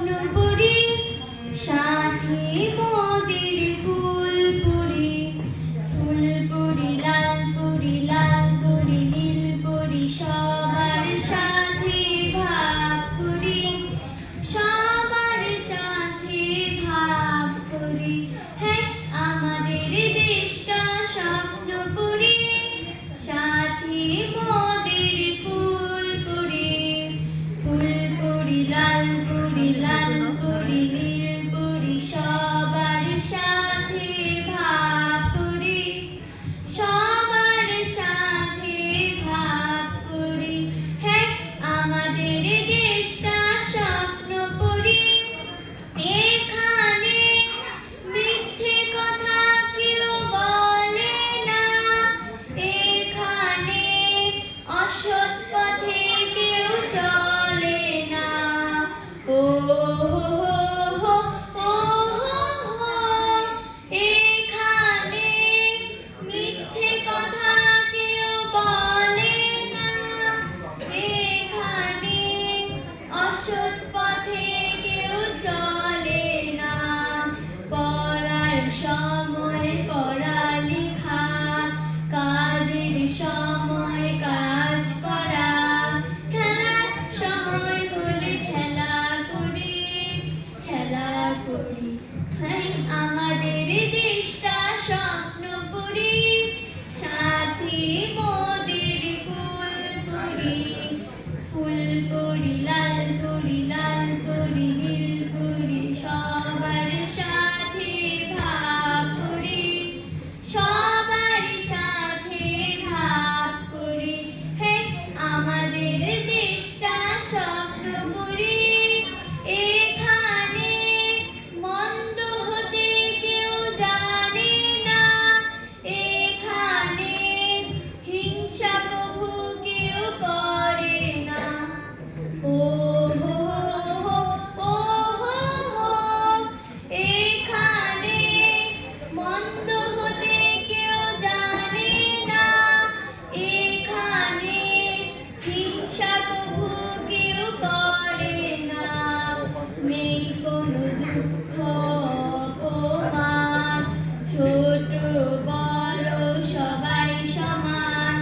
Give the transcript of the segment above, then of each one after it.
স্বপ্নপুরী সাথী মোদের ফুলপুরি, ফুলপুরি লালপুরি, লালপুরি নীলপুরি, সবার সাথে ভাগ করি, সবার সাথে ভাগ করি। হ্যাঁ, আমাদের দেশটা স্বপ্নপুরী সাথী মোদের ফুলপুরি, ফুলপুরি লালপুরি, লালপুরি নীলপুরি, সবার সাথে ভাগ করি, সবার সাথে ভাগ করি। হ্যাঁ, আমাদের দেশটা স্বপ্নপুরী, এখানে মিথ্যে কথা কেউ বলে না, এখানে অসৎ পথে কেউ চলে না। ও হো হো হো, ও হো হো, এখানে মিথ্যে কথা কেউ বলে না, এখানে অসৎ পথে কেউ চলে না। পড়ার সময় পড়ালেখা, কাজের সময় কাজ করা, খেলার সময় হলে খেলা করি, খেলা করি। হ্যাঁ, আমাদের দেশটা স্বপ্নপুরী সাথী মোদের ফুলপুরি, ফুলপুরি লালপুরি, লালপুরি নীলপুরি, সবার সাথে ভাগ করি, সবার সাথে ভাগ করি। হ্যাঁ, আমাদের দেশটা স্বপ্নপুরী, এখানে মন্দ হতে কেউ জানে না, এখানে হিংসা প্রভু কেউ করে না। ও হো হো, ও হো হো, এখানে মন্দ হতে কেউ জানে না, এখানে হিংসা প্রভু কেউ করে না। নেই কোনো দুঃখ অপমান, ছোট বড় সবাই সমান,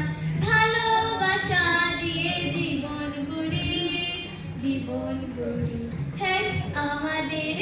ভালোবাসা দিয়ে জীবন গড়ি, জীবন গড়ি। হ্যাঁ, আমাদের